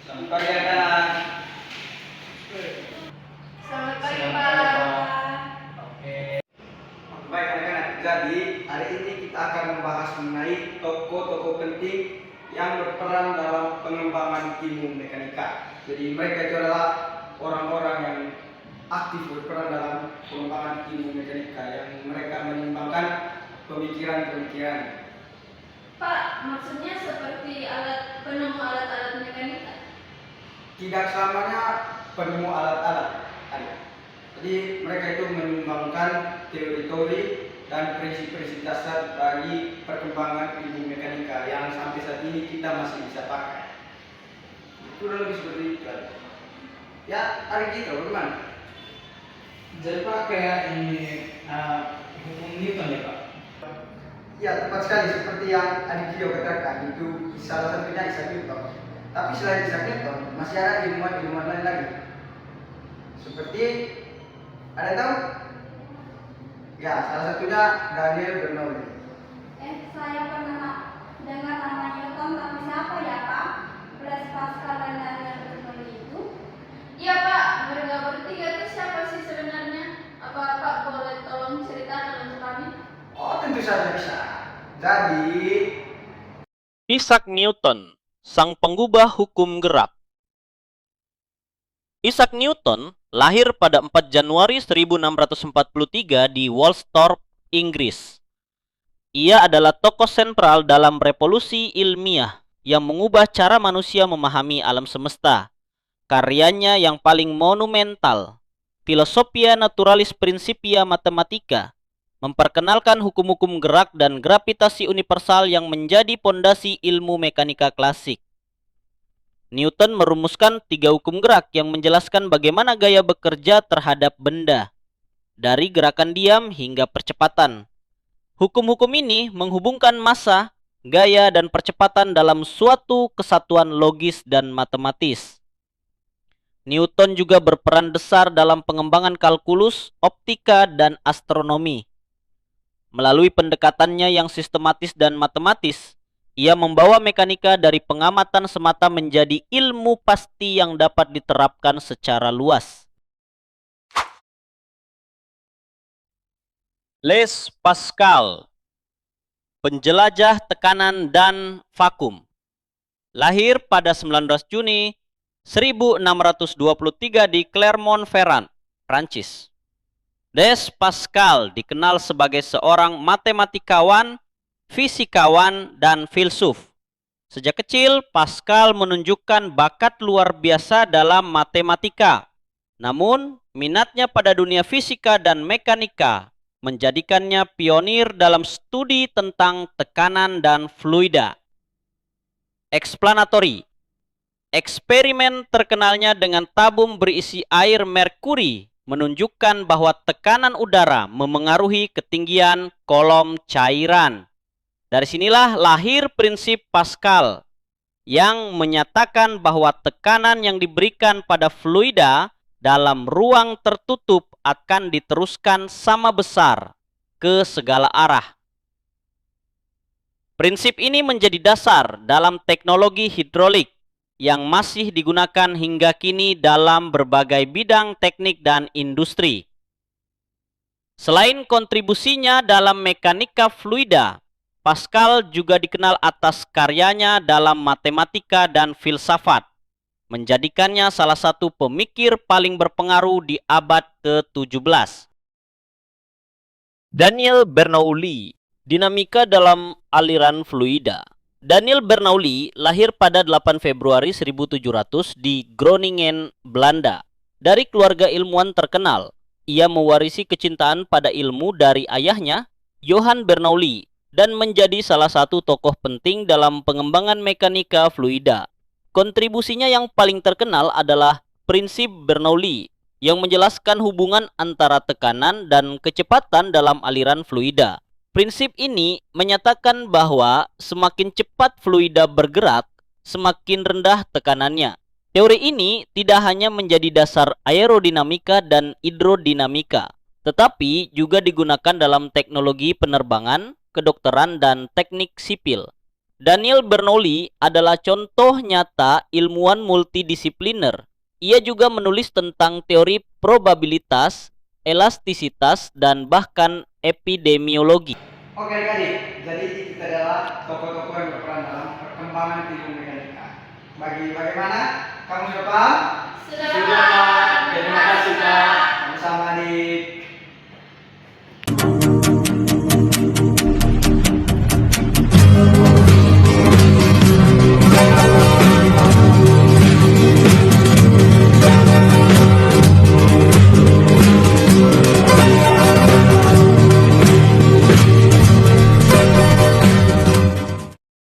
Selamat pagi anak. Selamat pagi, Pak. Oke. Baik anak-anak, jadi hari ini kita akan membahas mengenai tokoh-tokoh penting yang berperan dalam pengembangan ilmu mekanika. Jadi mereka itu adalah orang-orang yang aktif berperan dalam pengembangan ilmu mekanika, yang mereka menyumbangkan pemikiran-pemikiran. Pak, maksudnya seperti penemu alat-alat mekanika? Tidak selamanya penemu alat-alat. Jadi mereka itu menyumbangkan teori-teori dan prinsip-prinsip dasar bagi perkembangan ilmu mekanika yang sampai saat ini kita masih bisa pakai. Kurang lebih seperti itu. Ya, hari kita bagaimana? Jadi Pak kayak ini hukum Newton ya Pak? Ya, tepat sekali seperti yang adik Gio katakan, itu salah satunya Isaac Newton. Tapi selain Isaac Newton, masih ada ilmuwan-ilmuwan lain lagi. Seperti, ada tahu? Ya, salah satunya Daniel Bernoulli. Saya pernah dengar nama Newton, tapi siapa ya, Pak? Blaise Pascal dan Daniel Bernoulli itu? Iya, Pak. Mereka bertiga itu siapa sih sebenarnya? Apa Pak boleh tolong ceritakan untuk kami? Oh, tentu saja bisa. Jadi, Isaac Newton, sang pengubah hukum gerak. Isaac Newton lahir pada 4 Januari 1643 di Woolsthorpe, Inggris. Ia adalah tokoh sentral dalam revolusi ilmiah yang mengubah cara manusia memahami alam semesta. Karyanya yang paling monumental, Philosophia Naturalis Principia Mathematica, memperkenalkan hukum-hukum gerak dan gravitasi universal yang menjadi pondasi ilmu mekanika klasik. Newton merumuskan 3 hukum gerak yang menjelaskan bagaimana gaya bekerja terhadap benda, dari gerakan diam hingga percepatan. Hukum-hukum ini menghubungkan massa, gaya, dan percepatan dalam suatu kesatuan logis dan matematis. Newton juga berperan besar dalam pengembangan kalkulus, optika, dan astronomi. Melalui pendekatannya yang sistematis dan matematis, ia membawa mekanika dari pengamatan semata menjadi ilmu pasti yang dapat diterapkan secara luas. Blaise Pascal, penjelajah tekanan dan vakum. Lahir pada 19 Juni 1623 di Clermont-Ferrand, Prancis. Blaise Pascal dikenal sebagai seorang matematikawan, fisikawan, dan filsuf. Sejak kecil, Pascal menunjukkan bakat luar biasa dalam matematika. Namun, minatnya pada dunia fisika dan mekanika menjadikannya pionir dalam studi tentang tekanan dan fluida. Explanatory. Eksperimen terkenalnya dengan tabung berisi air merkuri menunjukkan bahwa tekanan udara memengaruhi ketinggian kolom cairan. Dari sinilah lahir prinsip Pascal yang menyatakan bahwa tekanan yang diberikan pada fluida dalam ruang tertutup akan diteruskan sama besar ke segala arah. Prinsip ini menjadi dasar dalam teknologi hidrolik yang masih digunakan hingga kini dalam berbagai bidang teknik dan industri. Selain kontribusinya dalam mekanika fluida, Pascal juga dikenal atas karyanya dalam matematika dan filsafat, menjadikannya salah satu pemikir paling berpengaruh di abad ke-17. Daniel Bernoulli, dinamika dalam aliran fluida. Daniel Bernoulli lahir pada 8 Februari 1700 di Groningen, Belanda. Dari keluarga ilmuwan terkenal, ia mewarisi kecintaan pada ilmu dari ayahnya, Johann Bernoulli, dan menjadi salah satu tokoh penting dalam pengembangan mekanika fluida. Kontribusinya yang paling terkenal adalah prinsip Bernoulli, yang menjelaskan hubungan antara tekanan dan kecepatan dalam aliran fluida. Prinsip ini menyatakan bahwa semakin cepat fluida bergerak, semakin rendah tekanannya. Teori ini tidak hanya menjadi dasar aerodinamika dan hidrodinamika, tetapi juga digunakan dalam teknologi penerbangan, kedokteran, dan teknik sipil. Daniel Bernoulli adalah contoh nyata ilmuwan multidisipliner. Ia juga menulis tentang teori probabilitas, elastisitas, dan bahkan epidemiologi. Oke adik-adik, jadi itu adalah tokoh-tokoh yang berperan dalam perkembangan ilmu mekanika. Bagaimana? Kamu sudah paham? Sudah. Terima kasih Kak. Sama-sama adik.